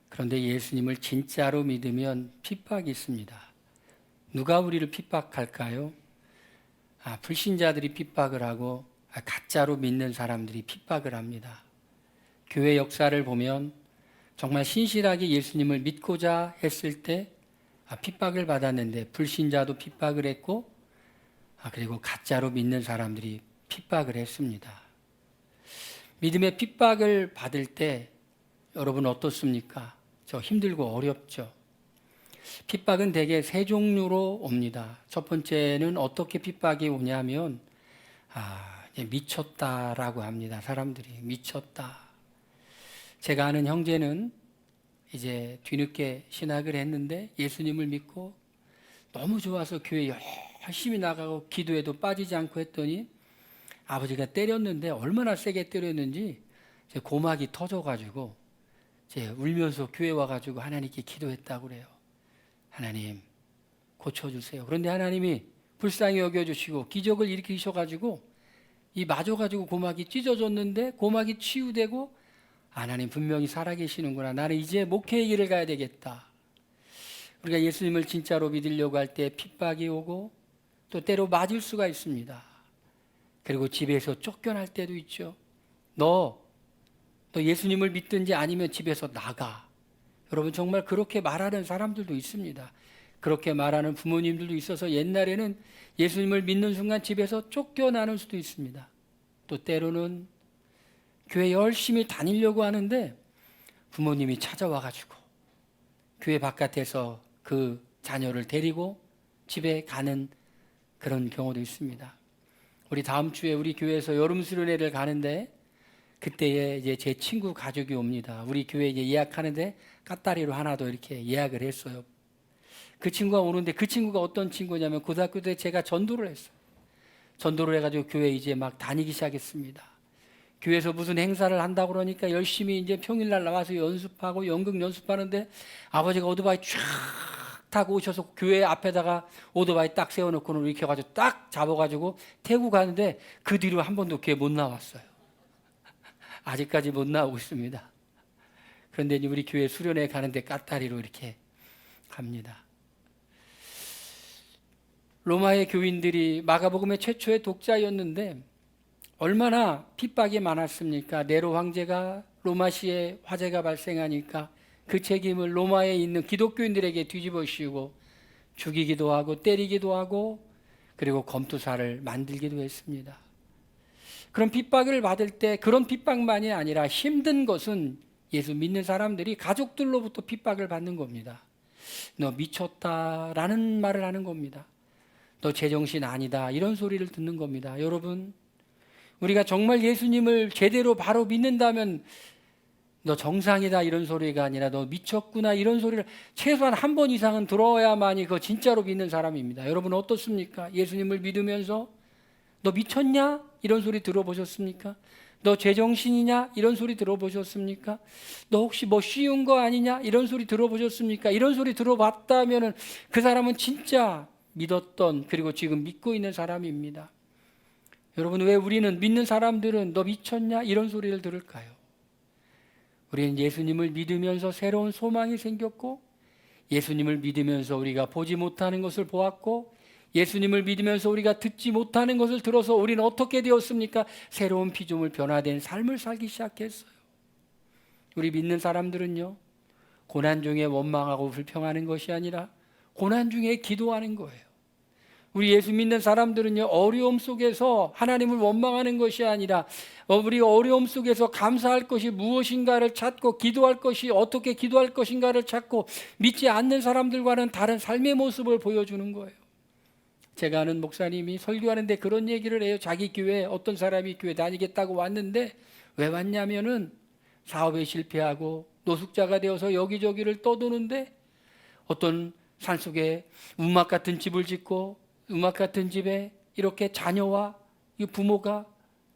그런데 예수님을 진짜로 믿으면 핍박이 있습니다. 누가 우리를 핍박할까요? 불신자들이 핍박을 하고 가짜로 믿는 사람들이 핍박을 합니다. 교회 역사를 보면 정말 신실하게 예수님을 믿고자 했을 때 핍박을 받았는데 불신자도 핍박을 했고 그리고 가짜로 믿는 사람들이 핍박을 했습니다. 믿음의 핍박을 받을 때 여러분 어떻습니까? 저 힘들고 어렵죠. 핍박은 대개 세 종류로 옵니다. 첫 번째는 어떻게 핍박이 오냐면 미쳤다라고 합니다. 사람들이 미쳤다. 제가 아는 형제는 이제 뒤늦게 신학을 했는데 예수님을 믿고 너무 좋아서 교회 열심히 나가고 기도에도 빠지지 않고 했더니 아버지가 때렸는데 얼마나 세게 때렸는지 제 고막이 터져가지고 울면서 교회 와가지고 하나님께 기도했다고 그래요. 하나님 고쳐주세요. 그런데 하나님이 불쌍히 여겨주시고 기적을 일으키셔가지고 이 맞아가지고 고막이 찢어졌는데 고막이 치유되고 하나님 분명히 살아계시는구나. 나는 이제 목회의 길을 가야 되겠다. 우리가 예수님을 진짜로 믿으려고 할 때 핍박이 오고 또 때로 맞을 수가 있습니다. 그리고 집에서 쫓겨날 때도 있죠. 너 예수님을 믿든지 아니면 집에서 나가. 여러분 정말 그렇게 말하는 사람들도 있습니다. 그렇게 말하는 부모님들도 있어서 옛날에는 예수님을 믿는 순간 집에서 쫓겨나는 수도 있습니다. 또 때로는 교회 열심히 다니려고 하는데 부모님이 찾아와가지고 교회 바깥에서 그 자녀를 데리고 집에 가는 그런 경우도 있습니다. 우리 다음 주에 우리 교회에서 여름 수련회를 가는데 그때에 이제 제 친구 가족이 옵니다. 우리 교회 이제 예약하는데 까따리로 하나 더 이렇게 예약을 했어요. 그 친구가 오는데 그 친구가 어떤 친구냐면 고등학교 때 제가 전도를 했어요. 전도를 해가지고 교회 이제 막 다니기 시작했습니다. 교회에서 무슨 행사를 한다고 그러니까 열심히 이제 평일날 나와서 연습하고 연극 연습하는데 아버지가 오토바이 쫙 타고 오셔서 교회 앞에다가 오토바이 딱 세워놓고는 이렇게 해가지고 딱 잡아가지고 태우고 가는데 그 뒤로 한 번도 교회 못 나왔어요. 아직까지 못 나오고 있습니다. 그런데 이제 우리 교회 수련회 가는데 까따리로 이렇게 갑니다. 로마의 교인들이 마가복음의 최초의 독자였는데 얼마나 핍박이 많았습니까? 네로 황제가 로마시에 화재가 발생하니까 그 책임을 로마에 있는 기독교인들에게 뒤집어 씌우고 죽이기도 하고 때리기도 하고 그리고 검투사를 만들기도 했습니다. 그런 핍박을 받을 때 그런 핍박만이 아니라 힘든 것은 예수 믿는 사람들이 가족들로부터 핍박을 받는 겁니다. 너 미쳤다라는 말을 하는 겁니다. 너 제정신 아니다 이런 소리를 듣는 겁니다. 여러분 우리가 정말 예수님을 제대로 바로 믿는다면 너 정상이다 이런 소리가 아니라 너 미쳤구나 이런 소리를 최소한 한 번 이상은 들어야만이 그거 진짜로 믿는 사람입니다. 여러분 어떻습니까? 예수님을 믿으면서 너 미쳤냐? 이런 소리 들어보셨습니까? 너 제정신이냐? 이런 소리 들어보셨습니까? 너 혹시 뭐 쉬운 거 아니냐? 이런 소리 들어보셨습니까? 이런 소리 들어봤다면 그 사람은 진짜 믿었던 그리고 지금 믿고 있는 사람입니다. 여러분 왜 우리는 믿는 사람들은 너 미쳤냐? 이런 소리를 들을까요? 우리는 예수님을 믿으면서 새로운 소망이 생겼고 예수님을 믿으면서 우리가 보지 못하는 것을 보았고 예수님을 믿으면서 우리가 듣지 못하는 것을 들어서 우리는 어떻게 되었습니까? 새로운 피조물 변화된 삶을 살기 시작했어요. 우리 믿는 사람들은요 고난 중에 원망하고 불평하는 것이 아니라 고난 중에 기도하는 거예요. 우리 예수 믿는 사람들은요 어려움 속에서 하나님을 원망하는 것이 아니라 우리 어려움 속에서 감사할 것이 무엇인가를 찾고 기도할 것이 어떻게 기도할 것인가를 찾고 믿지 않는 사람들과는 다른 삶의 모습을 보여주는 거예요. 제가 아는 목사님이 설교하는데 그런 얘기를 해요. 자기 교회에 어떤 사람이 교회 다니겠다고 왔는데 왜 왔냐면은 사업에 실패하고 노숙자가 되어서 여기저기를 떠도는데 어떤 산속에 움막 같은 집을 짓고 음악 같은 집에 이렇게 자녀와 부모가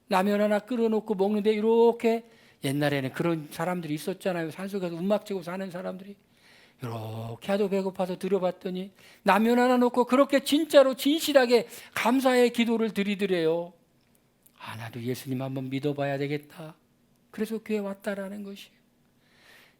라면 하나 끓여놓고 먹는데 이렇게 옛날에는 그런 사람들이 있었잖아요. 산속에서 음악 치고 사는 사람들이 이렇게 하도 배고파서 들여봤더니 라면 하나 놓고 그렇게 진짜로 진실하게 감사의 기도를 드리더래요. 나도 예수님 한번 믿어봐야 되겠다. 그래서 교회 왔다라는 것이에요.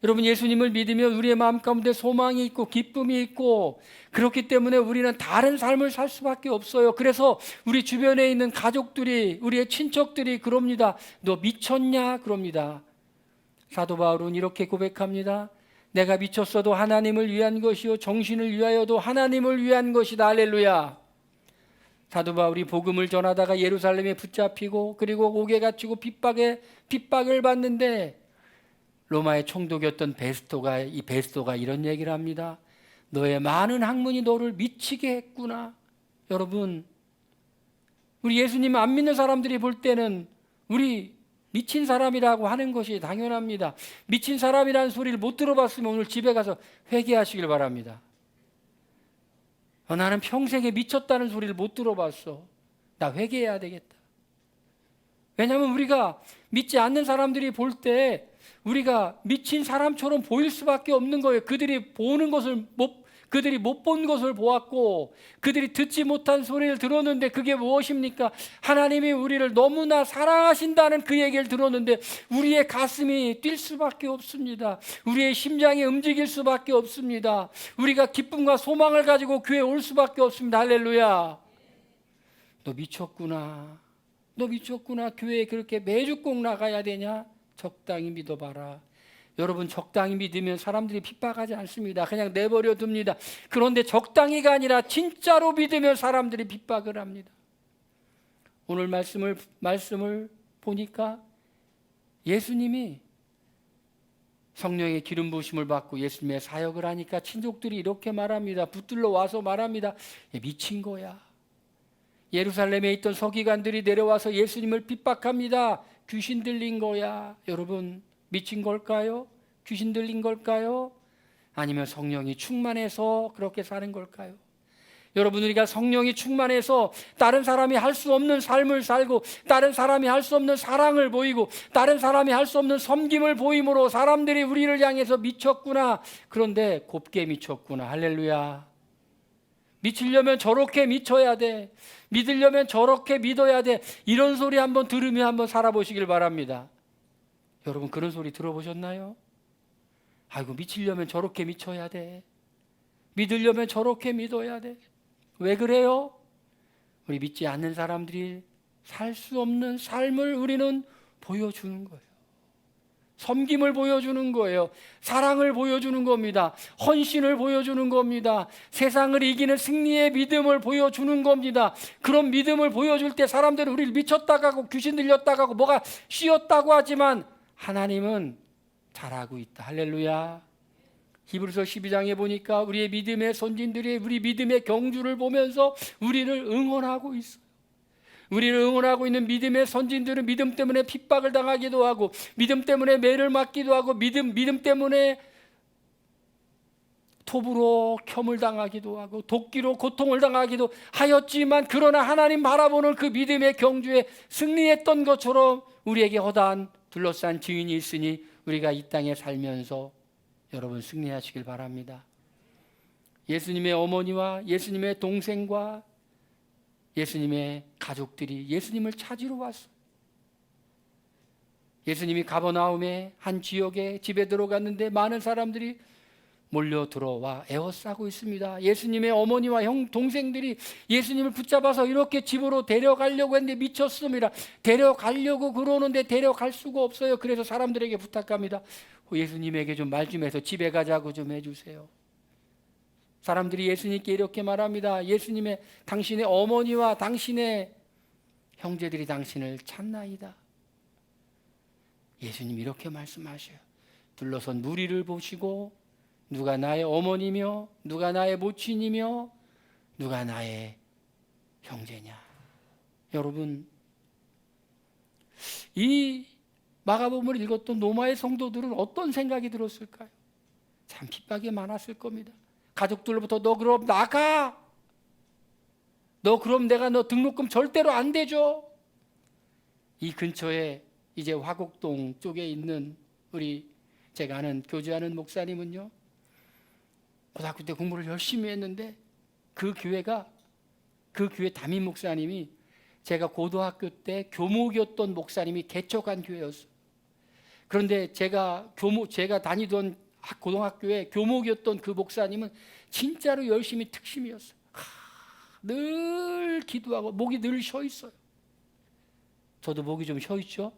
여러분, 예수님을 믿으면 우리의 마음 가운데 소망이 있고 기쁨이 있고, 그렇기 때문에 우리는 다른 삶을 살 수밖에 없어요. 그래서 우리 주변에 있는 가족들이, 우리의 친척들이 그럽니다. 너 미쳤냐? 그럽니다. 사도 바울은 이렇게 고백합니다. 내가 미쳤어도 하나님을 위한 것이요 정신을 위하여도 하나님을 위한 것이다. 할렐루야. 사도 바울이 복음을 전하다가 예루살렘에 붙잡히고 그리고 옥에 갇히고 핍박을 받는데, 로마의 총독이었던 베스토가 이런 얘기를 합니다. 너의 많은 학문이 너를 미치게 했구나. 여러분, 우리 예수님 안 믿는 사람들이 볼 때는 우리 미친 사람이라고 하는 것이 당연합니다. 미친 사람이라는 소리를 못 들어봤으면 오늘 집에 가서 회개하시길 바랍니다. 나는 평생에 미쳤다는 소리를 못 들어봤어. 나 회개해야 되겠다. 왜냐하면 우리가 믿지 않는 사람들이 볼 때 우리가 미친 사람처럼 보일 수밖에 없는 거예요. 그들이 못 본 것을 보았고, 그들이 듣지 못한 소리를 들었는데, 그게 무엇입니까? 하나님이 우리를 너무나 사랑하신다는 그 얘기를 들었는데 우리의 가슴이 뛸 수밖에 없습니다. 우리의 심장이 움직일 수밖에 없습니다. 우리가 기쁨과 소망을 가지고 교회에 올 수밖에 없습니다. 할렐루야. 너 미쳤구나. 너 미쳤구나. 교회에 그렇게 매주 꼭 나가야 되냐? 적당히 믿어봐라. 여러분, 적당히 믿으면 사람들이 핍박하지 않습니다. 그냥 내버려 둡니다. 그런데 적당히가 아니라 진짜로 믿으면 사람들이 핍박을 합니다. 오늘 말씀을 보니까 예수님이 성령의 기름 부으심을 받고 예수님의 사역을 하니까 친족들이 이렇게 말합니다. 붙들러 와서 말합니다. 미친 거야. 예루살렘에 있던 서기관들이 내려와서 예수님을 핍박합니다. 귀신 들린 거야. 여러분, 미친 걸까요? 귀신 들린 걸까요? 아니면 성령이 충만해서 그렇게 사는 걸까요? 여러분, 우리가 성령이 충만해서 다른 사람이 할 수 없는 삶을 살고, 다른 사람이 할 수 없는 사랑을 보이고, 다른 사람이 할 수 없는 섬김을 보임으로 사람들이 우리를 향해서 미쳤구나, 그런데 곱게 미쳤구나. 할렐루야. 미치려면 저렇게 미쳐야 돼. 믿으려면 저렇게 믿어야 돼. 이런 소리 한번 들으면 한번 살아보시길 바랍니다. 여러분, 그런 소리 들어보셨나요? 아이고, 미치려면 저렇게 미쳐야 돼. 믿으려면 저렇게 믿어야 돼. 왜 그래요? 우리 믿지 않는 사람들이 살 수 없는 삶을 우리는 보여주는 거예요. 섬김을 보여주는 거예요. 사랑을 보여주는 겁니다. 헌신을 보여주는 겁니다. 세상을 이기는 승리의 믿음을 보여주는 겁니다. 그런 믿음을 보여줄 때 사람들은 우리를 미쳤다고 하고 귀신 들렸다고 하고 뭐가 쉬었다고 하지만 하나님은 잘하고 있다. 할렐루야. 히브리서 12장에 보니까 우리의 믿음의 선진들이 우리 믿음의 경주를 보면서 우리를 응원하고 있어요. 우리를 응원하고 있는 믿음의 선진들은 믿음 때문에 핍박을 당하기도 하고, 믿음 때문에 매를 맞기도 하고, 믿음 때문에 톱으로 켬을 당하기도 하고 도끼로 고통을 당하기도 하였지만, 그러나 하나님 바라보는 그 믿음의 경주에 승리했던 것처럼 우리에게 허다한 둘러싼 증인이 있으니 우리가 이 땅에 살면서 여러분 승리하시길 바랍니다. 예수님의 어머니와 예수님의 동생과 예수님의 가족들이 예수님을 찾으러 왔어요. 예수님이 가버나움의 한 지역에 집에 들어갔는데 많은 사람들이 몰려 들어와 에워싸고 있습니다. 예수님의 어머니와 동생들이 예수님을 붙잡아서 이렇게 집으로 데려가려고 했는데 미쳤습니다. 데려가려고 그러는데 데려갈 수가 없어요. 그래서 사람들에게 부탁합니다. 예수님에게 좀 말 좀 해서 집에 가자고 좀 해주세요. 사람들이 예수님께 이렇게 말합니다. 예수님의 당신의 어머니와 당신의 형제들이 당신을 찾나이다. 예수님 이렇게 말씀하셔요. 둘러선 무리를 보시고 누가 나의 어머니며 누가 나의 모친이며 누가 나의 형제냐. 여러분, 이 마가복음을 읽었던 로마의 성도들은 어떤 생각이 들었을까요? 참 핍박이 많았을 겁니다. 가족들로부터 너 그럼 나가, 너 그럼 내가 너 등록금 절대로 안 대줘. 이 근처에 이제 화곡동 쪽에 있는 제가 아는 교제하는 목사님은요, 고등학교 때 공부를 열심히 했는데 그 교회 담임 목사님이 제가 고등학교 때 교목이었던 목사님이 개척한 교회였어요. 그런데 제가 다니던 고등학교에 교목이었던 그 목사님은 진짜로 열심히 특심이었어요. 늘 기도하고 목이 늘 쉬어 있어요. 저도 목이 좀 쉬어 있죠?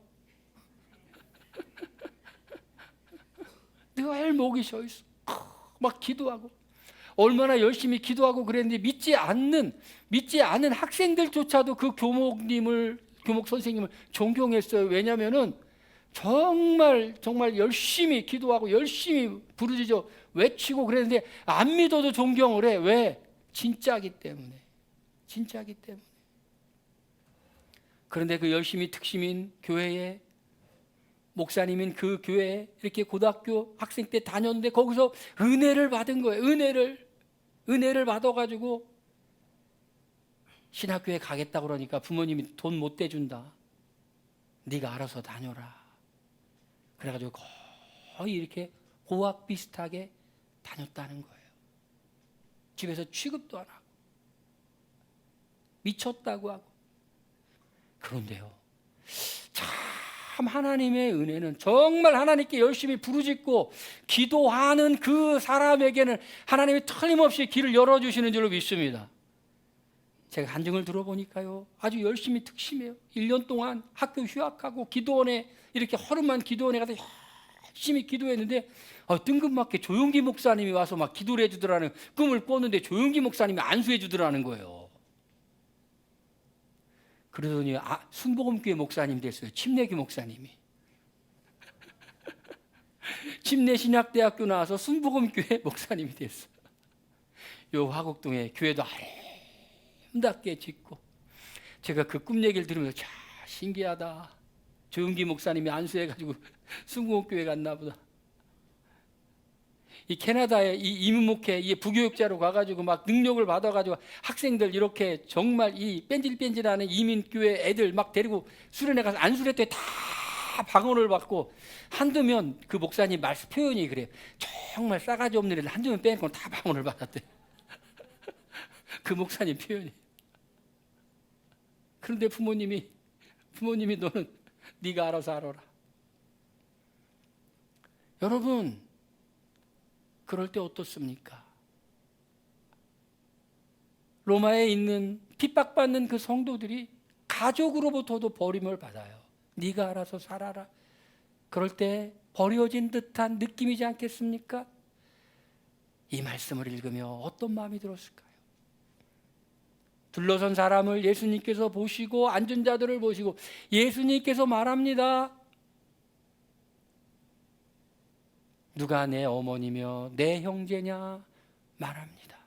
늘 목이 쉬어 있어. 막 기도하고 얼마나 열심히 기도하고 그랬는데 믿지 않는 학생들조차도 그 교목 선생님을 존경했어요. 왜냐하면은 정말 열심히 기도하고 열심히 부르짖어 외치고 그랬는데 안 믿어도 존경을 해. 왜? 진짜기 때문에. 그런데 그 열심히 특심인 교회에 목사님인 그 교회에 이렇게 고등학교 학생 때 다녔는데 거기서 은혜를 받은 거예요. 은혜를 받아가지고 신학교에 가겠다 그러니까 부모님이 돈 못 대준다. 네가 알아서 다녀라. 그래가지고 거의 이렇게 고학 비슷하게 다녔다는 거예요. 집에서 취급도 안 하고 미쳤다고 하고. 그런데요, 참 하나님의 은혜는 정말 하나님께 열심히 부르짖고 기도하는 그 사람에게는 하나님이 틀림없이 길을 열어주시는 줄로 믿습니다. 제가 간증을 들어보니까요, 아주 열심히 특심해요. 1년 동안 학교 휴학하고 기도원에 이렇게 허름한 기도원에 가서 열심히 기도했는데 뜬금없게 조용기 목사님이 와서 막 기도를 해주더라는 꿈을 꿨는데 조용기 목사님이 안수해 주더라는 거예요. 그러더니 순복음교회 목사님 됐어요. 침례교 목사님이. 침례신학대학교 나와서 순복음교회 목사님이 됐어요. 요 화곡동에 교회도 아름답게 짓고. 제가 그 꿈 얘기를 들으면서 참 신기하다. 조용기 목사님이 안수해가지고 순복음교회 갔나 보다. 이 캐나다에 이 이민목회 이 부교육자로 가가지고 막 능력을 받아가지고 학생들 이렇게 정말 이 뺀질뺀질하는 이민교회 애들 막 데리고 수련회 가서 안수했더니 다 방언을 받고 한두면 그 목사님 말씀 표현이 그래요. 정말 싸가지 없는 애들 한두면 빼놓고 다 방언을 받았대. 그 목사님 표현이. 그런데 부모님이 너는 네가 알아서 알아라. 여러분, 그럴 때 어떻습니까? 로마에 있는 핍박받는 그 성도들이 가족으로부터도 버림을 받아요. 네가 알아서 살아라. 그럴 때 버려진 듯한 느낌이지 않겠습니까? 이 말씀을 읽으며 어떤 마음이 들었을까요? 둘러선 사람을 예수님께서 보시고 앉은 자들을 보시고 예수님께서 말합니다. 누가 내 어머니며 내 형제냐 말합니다.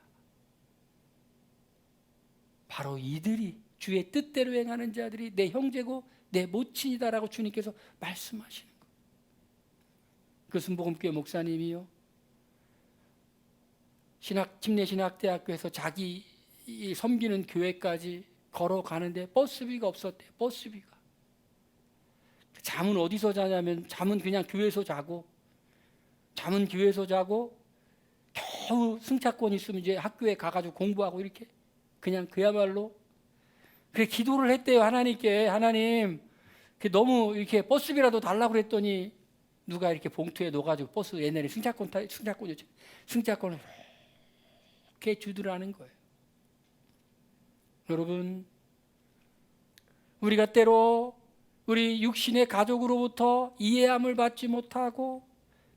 바로 이들이 주의 뜻대로 행하는 자들이 내 형제고 내 모친이다라고 주님께서 말씀하시는 거예요. 그 순복음교회 목사님이요, 침례신학대학교에서 자기 섬기는 교회까지 걸어가는데 버스비가 없었대요. 버스비가. 잠은 어디서 자냐면 잠은 그냥 교회에서 자고 겨우 승차권 있으면 이제 학교에 가가지고 공부하고 이렇게 그냥 그야말로 그래 기도를 했대요. 하나님께. 하나님, 너무 이렇게 버스비라도 달라고 그랬더니 누가 이렇게 봉투에 넣어가지고 버스 옛날에 승차권을 이렇게 주더라는 거예요. 여러분, 우리가 때로 우리 육신의 가족으로부터 이해함을 받지 못하고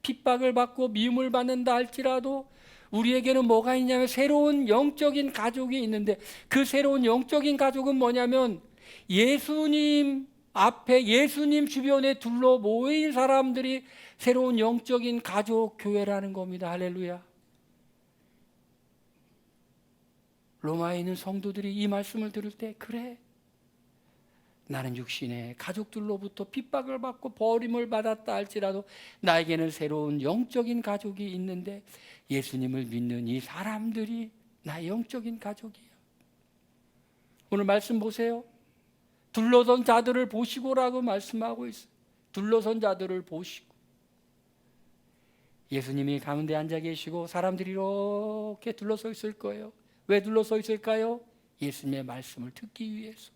핍박을 받고 미움을 받는다 할지라도 우리에게는 뭐가 있냐면 새로운 영적인 가족이 있는데 그 새로운 영적인 가족은 뭐냐면 예수님 앞에 예수님 주변에 둘러 모인 사람들이 새로운 영적인 가족 교회라는 겁니다. 할렐루야. 로마에 있는 성도들이 이 말씀을 들을 때 그래, 나는 육신의 가족들로부터 핍박을 받고 버림을 받았다 할지라도 나에게는 새로운 영적인 가족이 있는데 예수님을 믿는 이 사람들이 나의 영적인 가족이야. 오늘 말씀 보세요. 둘러선 자들을 보시고라고 말씀하고 있어요. 둘러선 자들을 보시고. 예수님이 가운데 앉아 계시고 사람들이 이렇게 둘러서 있을 거예요. 왜 둘러서 있을까요? 예수님의 말씀을 듣기 위해서.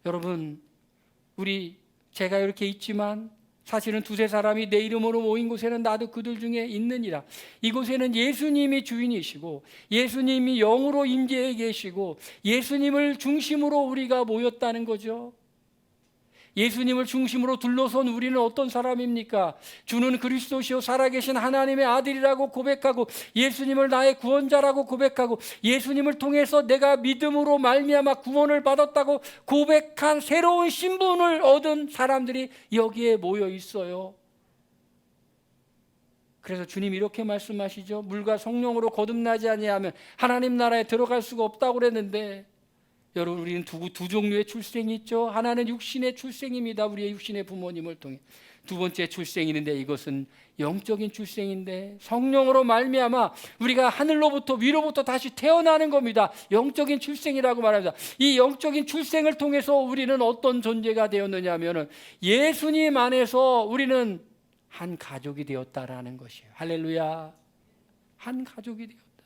여러분, 우리 제가 이렇게 있지만 사실은 두세 사람이 내 이름으로 모인 곳에는 나도 그들 중에 있느니라. 이곳에는 예수님이 주인이시고 예수님이 영으로 임재해 계시고 예수님을 중심으로 우리가 모였다는 거죠. 예수님을 중심으로 둘러선 우리는 어떤 사람입니까? 주는 그리스도시요 살아계신 하나님의 아들이라고 고백하고 예수님을 나의 구원자라고 고백하고 예수님을 통해서 내가 믿음으로 말미암아 구원을 받았다고 고백한 새로운 신분을 얻은 사람들이 여기에 모여 있어요. 그래서 주님이 이렇게 말씀하시죠. 물과 성령으로 거듭나지 아니하면 하나님 나라에 들어갈 수가 없다고 그랬는데, 여러분, 우리는 두 종류의 출생이 있죠. 하나는 육신의 출생입니다. 우리의 육신의 부모님을 통해. 두 번째 출생이 있는데 이것은 영적인 출생인데, 성령으로 말미암아 우리가 하늘로부터 위로부터 다시 태어나는 겁니다. 영적인 출생이라고 말합니다. 이 영적인 출생을 통해서 우리는 어떤 존재가 되었느냐 하면은 예수님 안에서 우리는 한 가족이 되었다라는 것이에요. 할렐루야. 한 가족이 되었다.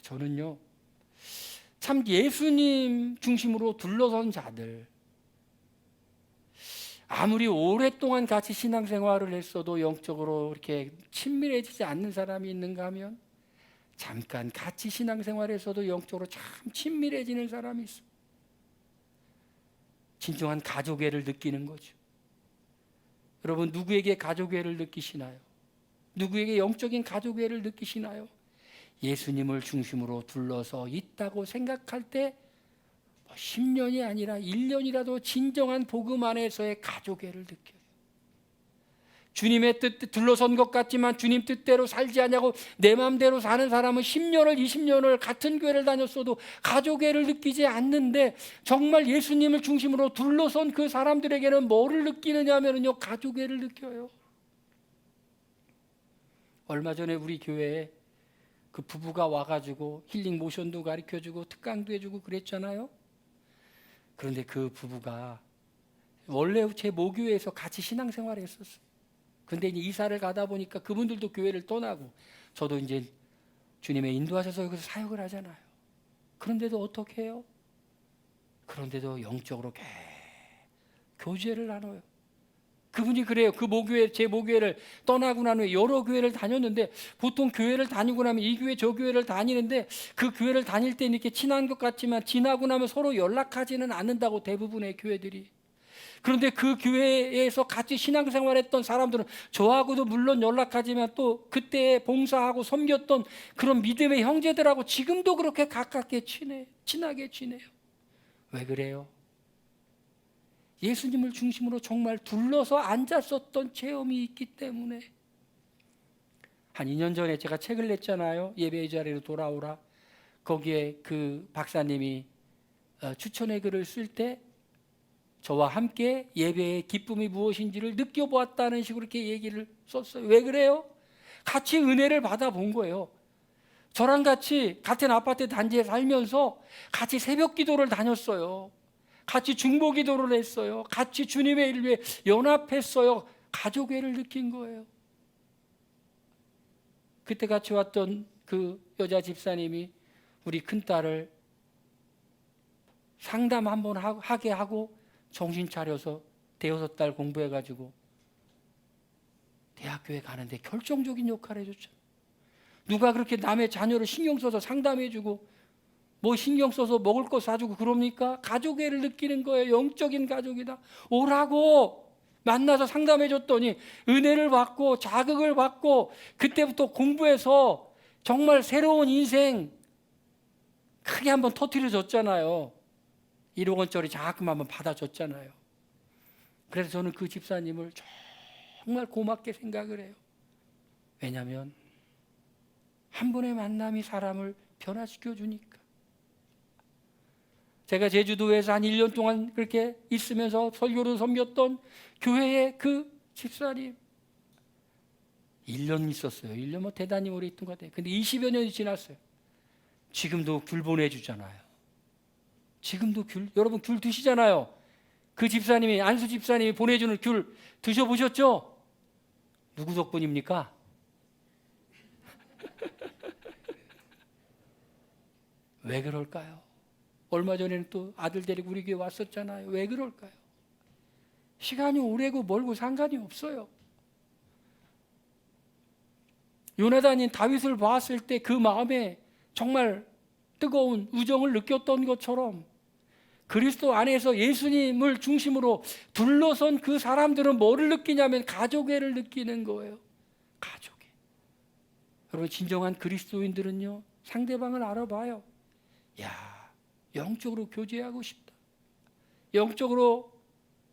저는요, 참 예수님 중심으로 둘러선 자들, 아무리 오랫동안 같이 신앙생활을 했어도 영적으로 이렇게 친밀해지지 않는 사람이 있는가 하면 잠깐 같이 신앙생활에서도 영적으로 참 친밀해지는 사람이 있어요. 진정한 가족애를 느끼는 거죠. 여러분, 누구에게 가족애를 느끼시나요? 누구에게 영적인 가족애를 느끼시나요? 예수님을 중심으로 둘러서 있다고 생각할 때 10년이 아니라 1년이라도 진정한 복음 안에서의 가족애를 느껴요. 주님의 뜻 둘러선 것 같지만 주님 뜻대로 살지 않냐고 내 마음대로 사는 사람은 10년을 20년을 같은 교회를 다녔어도 가족애를 느끼지 않는데, 정말 예수님을 중심으로 둘러선 그 사람들에게는 뭐를 느끼느냐 하면요, 가족애를 느껴요. 얼마 전에 우리 교회에 그 부부가 와가지고 힐링 모션도 가르쳐주고 특강도 해주고 그랬잖아요. 그런데 그 부부가 원래 제 모교회에서 같이 신앙생활을 했었어요. 그런데 이제 이사를 가다 보니까 그분들도 교회를 떠나고 저도 이제 주님의 인도하셔서 여기서 사역을 하잖아요. 그런데도 어떻게 해요? 그런데도 영적으로 계속 교제를 나눠요. 그분이 그래요. 그 모교회, 제 모교회를 떠나고 난 후에 여러 교회를 다녔는데, 보통 교회를 다니고 나면 이 교회 저 교회를 다니는데 그 교회를 다닐 때는 이렇게 친한 것 같지만 지나고 나면 서로 연락하지는 않는다고, 대부분의 교회들이. 그런데 그 교회에서 같이 신앙생활했던 사람들은 저하고도 물론 연락하지만 또 그때 봉사하고 섬겼던 그런 믿음의 형제들하고 지금도 그렇게 가깝게 친하게 지내요. 왜 그래요? 예수님을 중심으로 정말 둘러서 앉았었던 체험이 있기 때문에. 한 2년 전에 제가 책을 냈잖아요. 예배의 자리로 돌아오라. 거기에 그 박사님이 추천의 글을 쓸 때 저와 함께 예배의 기쁨이 무엇인지를 느껴보았다는 식으로 이렇게 얘기를 썼어요. 왜 그래요? 같이 은혜를 받아본 거예요. 저랑 같이 같은 아파트 단지에 살면서 같이 새벽 기도를 다녔어요. 같이 중보 기도를 했어요. 같이 주님의 일 위해 연합했어요. 가족애를 느낀 거예요. 그때 같이 왔던 그 여자 집사님이 우리 큰딸을 상담 한번 하게 하고 정신 차려서 대여섯 달 공부해가지고 대학교에 가는데 결정적인 역할을 해줬죠. 누가 그렇게 남의 자녀를 신경 써서 상담해주고 뭐 신경 써서 먹을 거 사주고 그럽니까? 가족애를 느끼는 거예요. 영적인 가족이다. 오라고 만나서 상담해줬더니 은혜를 받고 자극을 받고 그때부터 공부해서 정말 새로운 인생 크게 한번 터뜨려줬잖아요. 1억 원짜리 자금 한번 받아줬잖아요. 그래서 저는 그 집사님을 정말 고맙게 생각을 해요. 왜냐하면 한 번의 만남이 사람을 변화시켜 주니까. 제가 제주도에서 한 1년 동안 그렇게 있으면서 설교를 섬겼던 교회의 그 집사님 1년 있었어요. 1년 뭐 대단히 오래 있던 것 같아요. 근데 20여 년이 지났어요. 지금도 귤 보내주잖아요. 지금도 귤, 여러분 귤 드시잖아요. 그 집사님이, 안수 집사님이 보내주는 귤 드셔보셨죠? 누구 덕분입니까? 왜 그럴까요? 얼마 전에는 또 아들 데리고 우리 교회 왔었잖아요. 왜 그럴까요? 시간이 오래고 멀고 상관이 없어요. 요나단이 다윗을 봤을 때 그 마음에 정말 뜨거운 우정을 느꼈던 것처럼 그리스도 안에서 예수님을 중심으로 둘러선 그 사람들은 뭐를 느끼냐면 가족애를 느끼는 거예요. 가족애. 여러분, 진정한 그리스도인들은요, 상대방을 알아봐요. 야, 영적으로 교제하고 싶다. 영적으로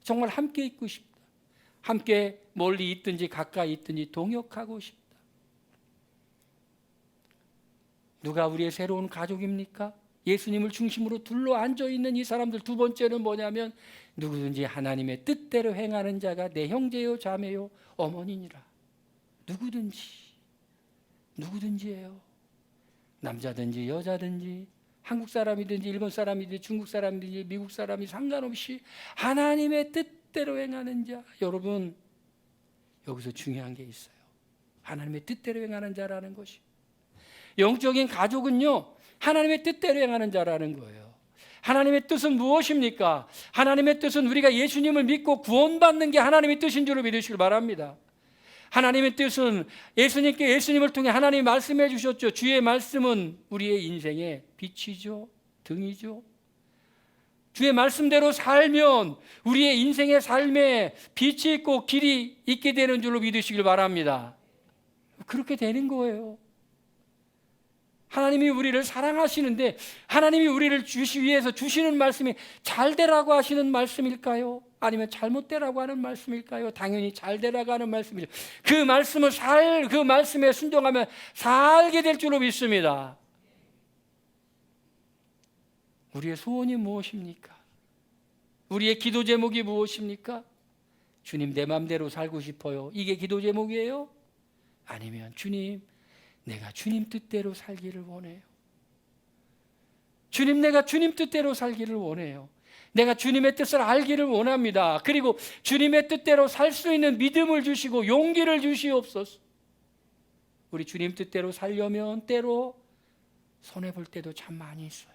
정말 함께 있고 싶다. 함께 멀리 있든지 가까이 있든지 동역하고 싶다. 누가 우리의 새로운 가족입니까? 예수님을 중심으로 둘러 앉아 있는 이 사람들. 두 번째는 뭐냐면 누구든지 하나님의 뜻대로 행하는 자가 내 형제요 자매요 어머니니라. 누구든지예요. 남자든지 여자든지 한국 사람이든지 일본 사람이든지 중국 사람이든지 미국 사람이 상관없이 하나님의 뜻대로 행하는 자. 여러분, 여기서 중요한 게 있어요. 하나님의 뜻대로 행하는 자라는 것이. 영적인 가족은요, 하나님의 뜻대로 행하는 자라는 거예요. 하나님의 뜻은 무엇입니까? 하나님의 뜻은 우리가 예수님을 믿고 구원받는 게 하나님의 뜻인 줄 믿으시길 바랍니다. 하나님의 뜻은 예수님을 통해 하나님이 말씀해 주셨죠. 주의 말씀은 우리의 인생의 빛이죠, 등이죠. 주의 말씀대로 살면 우리의 인생의 삶에 빛이 있고 길이 있게 되는 줄로 믿으시길 바랍니다. 그렇게 되는 거예요. 하나님이 우리를 사랑하시는데 하나님이 우리를 위해서 주시는 말씀이 잘 되라고 하시는 말씀일까요? 아니면 잘못되라고 하는 말씀일까요? 당연히 잘 되라고 하는 말씀이죠. 그 말씀에 순종하면 살게 될 줄로 믿습니다. 우리의 소원이 무엇입니까? 우리의 기도 제목이 무엇입니까? 주님, 내 맘대로 살고 싶어요. 이게 기도 제목이에요? 아니면 주님, 내가 주님 뜻대로 살기를 원해요. 주님, 내가 주님 뜻대로 살기를 원해요. 내가 주님의 뜻을 알기를 원합니다. 그리고 주님의 뜻대로 살 수 있는 믿음을 주시고 용기를 주시옵소서. 우리 주님 뜻대로 살려면 때로 손해볼 때도 참 많이 있어요.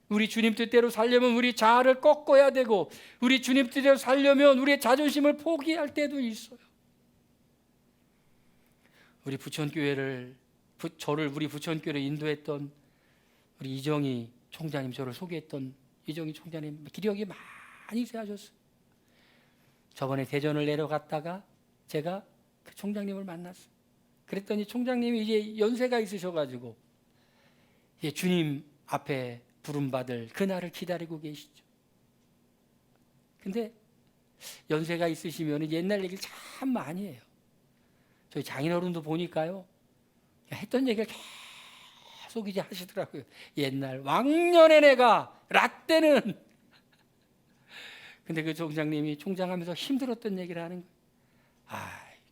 우리 주님 뜻대로 살려면 우리 자아를 꺾어야 되고, 우리 주님 뜻대로 살려면 우리의 자존심을 포기할 때도 있어요. 우리 부천교회를 인도했던 우리 이정희 총장님, 저를 소개했던 이정희 총장님, 기력이 많이 세하셨어요. 저번에 대전을 내려갔다가 제가 그 총장님을 만났어요. 그랬더니 총장님이 이제 연세가 있으셔가지고 이제 주님 앞에 부름받을 그날을 기다리고 계시죠. 근데 연세가 있으시면 옛날 얘기를 참 많이 해요. 저희 장인어른도 보니까요, 했던 얘기를 계속 이제 하시더라고요. 옛날 왕년에 내가 라떼는. 근데 그 총장님이 총장하면서 힘들었던 얘기를 하는 거예요.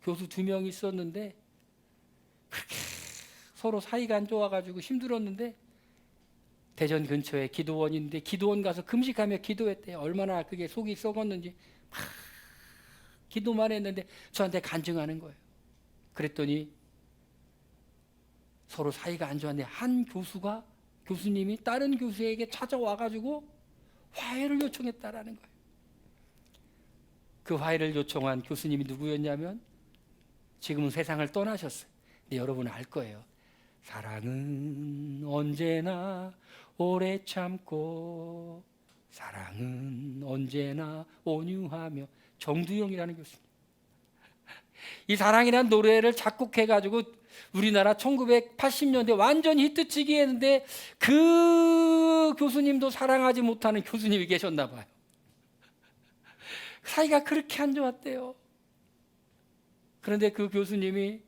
교수 2명 있었는데 그렇게 서로 사이가 안 좋아가지고 힘들었는데 대전 근처에 기도원인데 기도원 가서 금식하며 기도했대요. 얼마나 그게 속이 썩었는지 막 기도만 했는데 저한테 간증하는 거예요. 그랬더니 서로 사이가 안 좋았는데 한 교수님이 다른 교수에게 찾아와가지고 화해를 요청했다라는 거예요. 그 화해를 요청한 교수님이 누구였냐면 지금은 세상을 떠나셨어요. 근데 여러분은 알 거예요. 사랑은 언제나 오래 참고 사랑은 언제나 온유하며, 정두영이라는 교수님. 이 사랑이라는 노래를 작곡해가지고 우리나라 1980년대 완전 히트치기 했는데 그 교수님도 사랑하지 못하는 교수님이 계셨나 봐요. 사이가 그렇게 안 좋았대요. 그런데 그 교수님이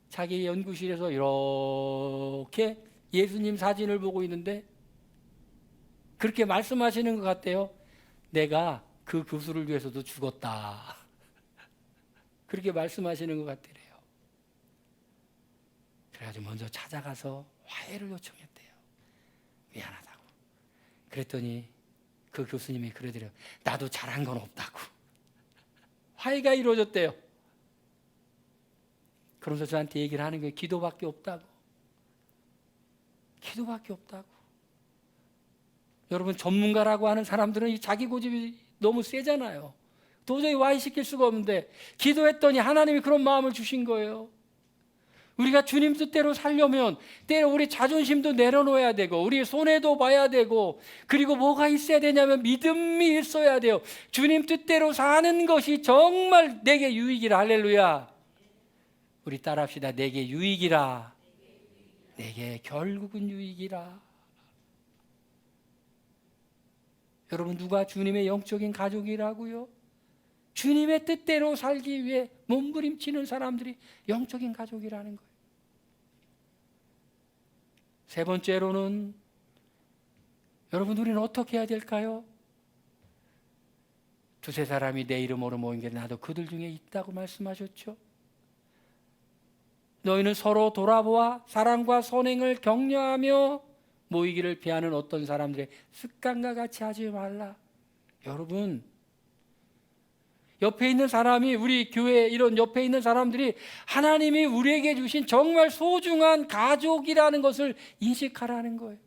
자기 연구실에서 이렇게 예수님 사진을 보고 있는데 그렇게 말씀하시는 것 같대요. 내가 그 교수를 위해서도 죽었다. 그렇게 말씀하시는 것 같더래요. 그래가지고 먼저 찾아가서 화해를 요청했대요. 미안하다고. 그랬더니 그 교수님이 그러더래요. 나도 잘한 건 없다고. 화해가 이루어졌대요. 그러면서 저한테 얘기를 하는 거예요. 기도밖에 없다고. 기도밖에 없다고. 여러분, 전문가라고 하는 사람들은 이 자기 고집이 너무 세잖아요. 도저히 와해시킬 수가 없는데 기도했더니 하나님이 그런 마음을 주신 거예요. 우리가 주님 뜻대로 살려면 때로 우리 자존심도 내려놓아야 되고 우리 손해도 봐야 되고 그리고 뭐가 있어야 되냐면 믿음이 있어야 돼요. 주님 뜻대로 사는 것이 정말 내게 유익이라. 할렐루야. 우리 따라합시다. 내게 유익이라. 내게 결국은 유익이라. 여러분, 누가 주님의 영적인 가족이라고요? 주님의 뜻대로 살기 위해 몸부림치는 사람들이 영적인 가족이라는 거예요. 세 번째로는 여러분, 우리는 어떻게 해야 될까요? 두세 사람이 내 이름으로 모인 게 나도 그들 중에 있다고 말씀하셨죠. 너희는 서로 돌아보아 사랑과 선행을 격려하며 모이기를 피하는 어떤 사람들의 습관과 같이 하지 말라. 여러분, 옆에 있는 사람이, 우리 교회 이런 옆에 있는 사람들이 하나님이 우리에게 주신 정말 소중한 가족이라는 것을 인식하라는 거예요.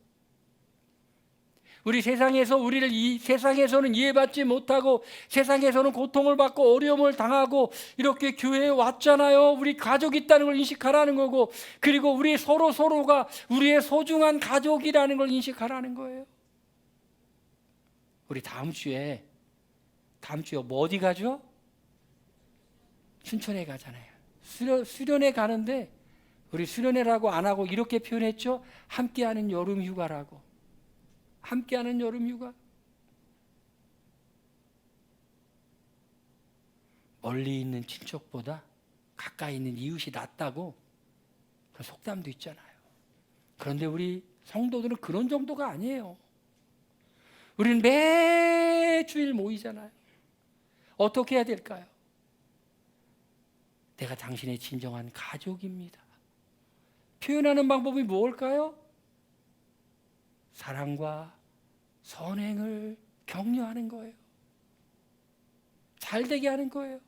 우리 세상에서는 이해받지 못하고 세상에서는 고통을 받고 어려움을 당하고 이렇게 교회에 왔잖아요. 우리 가족이 있다는 걸 인식하라는 거고, 그리고 우리 서로가 우리의 소중한 가족이라는 걸 인식하라는 거예요. 우리 다음 주에 뭐 어디 가죠? 춘천에 가잖아요. 수련회 가는데 우리 수련회라고 안 하고 이렇게 표현했죠. 함께하는 여름 휴가라고. 함께하는 여름 휴가. 멀리 있는 친척보다 가까이 있는 이웃이 낫다고 그런 속담도 있잖아요. 그런데 우리 성도들은 그런 정도가 아니에요. 우리는 매주일 모이잖아요. 어떻게 해야 될까요? 내가 당신의 진정한 가족입니다. 표현하는 방법이 뭘까요? 사랑과 선행을 격려하는 거예요. 잘되게 하는 거예요.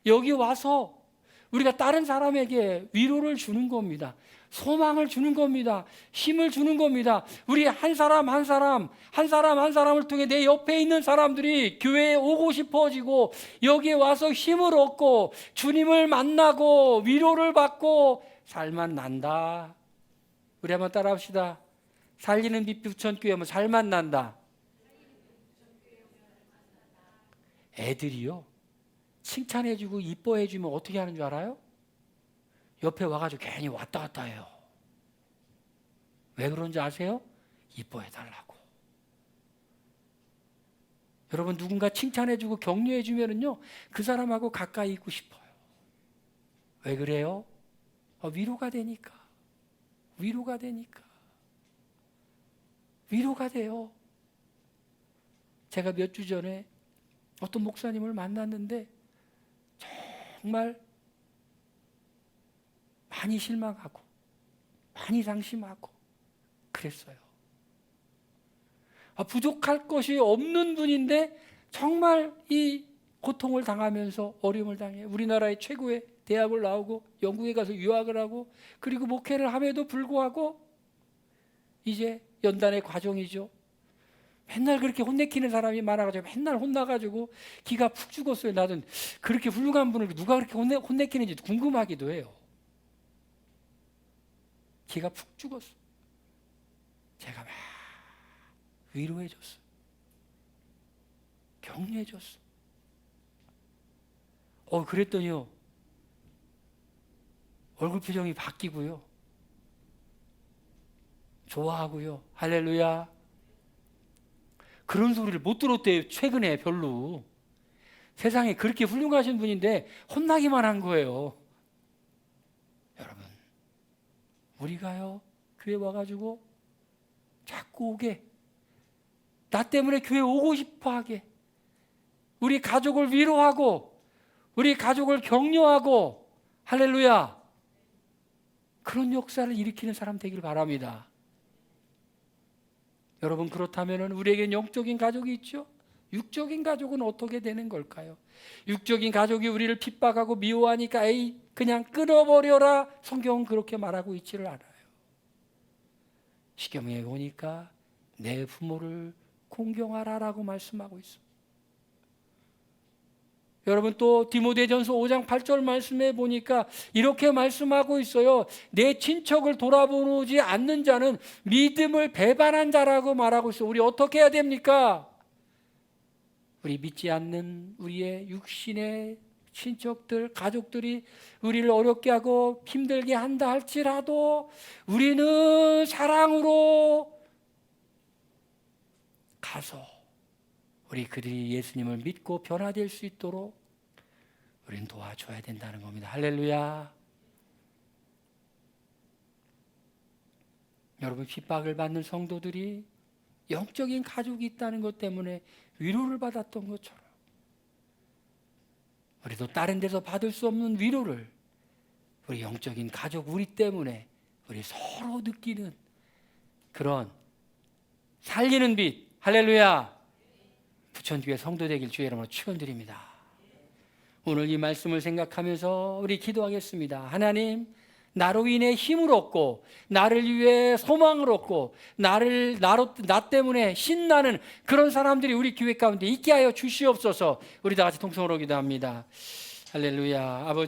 여기 와서 우리가 다른 사람에게 위로를 주는 겁니다. 소망을 주는 겁니다. 힘을 주는 겁니다. 우리 한 사람 한 사람을 통해 내 옆에 있는 사람들이 교회에 오고 싶어지고 여기에 와서 힘을 얻고 주님을 만나고 위로를 받고 살만 난다. 우리 한번 따라합시다. 살리는 빛 부천교회 하면 살만 난다. 애들이요, 칭찬해주고 이뻐해주면 어떻게 하는 줄 알아요? 옆에 와가지고 괜히 왔다 갔다 해요. 왜 그런지 아세요? 이뻐해달라고. 여러분, 누군가 칭찬해주고 격려해주면은요, 그 사람하고 가까이 있고 싶어요. 왜 그래요? 위로가 되니까. 위로가 돼요. 제가 몇 주 전에 어떤 목사님을 만났는데 정말 많이 실망하고 많이 상심하고 그랬어요. 부족할 것이 없는 분인데 정말 이 고통을 당하면서 어려움을 당해 우리나라의 최고의 대학을 나오고 영국에 가서 유학을 하고 그리고 목회를 함에도 불구하고 이제 연단의 과정이죠. 맨날 그렇게 혼내키는 사람이 많아가지고 맨날 혼나가지고 기가 푹 죽었어요. 나는 그렇게 훌륭한 분을 누가 그렇게 혼내키는지 궁금하기도 해요. 기가 푹 죽었어. 제가 막 위로해줬어. 격려해줬어. 그랬더니요, 얼굴 표정이 바뀌고요, 좋아하고요. 할렐루야. 그런 소리를 못 들었대요. 최근에 별로. 세상에 그렇게 훌륭하신 분인데 혼나기만 한 거예요. 여러분, 우리가요, 교회 와가지고 자꾸 오게, 나 때문에 교회 오고 싶어하게, 우리 가족을 위로하고 우리 가족을 격려하고, 할렐루야, 그런 역사를 일으키는 사람 되길 바랍니다. 여러분, 그렇다면 우리에겐 영적인 가족이 있죠? 육적인 가족은 어떻게 되는 걸까요? 육적인 가족이 우리를 핍박하고 미워하니까 그냥 끊어버려라, 성경은 그렇게 말하고 있지를 않아요. 시경에 보니까 내 부모를 공경하라라고 말씀하고 있습니다. 여러분 또 디모데전서 5장 8절 말씀에 보니까 이렇게 말씀하고 있어요. 내 친척을 돌아보지 않는 자는 믿음을 배반한 자라고 말하고 있어요. 우리 어떻게 해야 됩니까? 우리 믿지 않는 우리의 육신의 친척들, 가족들이 우리를 어렵게 하고 힘들게 한다 할지라도 우리는 사랑으로 가서 우리 그들이 예수님을 믿고 변화될 수 있도록 우리는 도와줘야 된다는 겁니다. 할렐루야. 여러분, 핍박을 받는 성도들이 영적인 가족이 있다는 것 때문에 위로를 받았던 것처럼 우리도 다른 데서 받을 수 없는 위로를 우리 영적인 가족 우리 때문에 우리 서로 느끼는 그런 살리는 빛, 할렐루야, 부천교회 성도 되길 주의 이름으로 축원드립니다. 오늘 이 말씀을 생각하면서 우리 기도하겠습니다. 하나님, 나로 인해 힘을 얻고 나를 위해 소망을 얻고 나 때문에 신나는 그런 사람들이 우리 교회 가운데 있게 하여 주시옵소서. 우리 다 같이 통성으로 기도합니다. 할렐루야. 아버지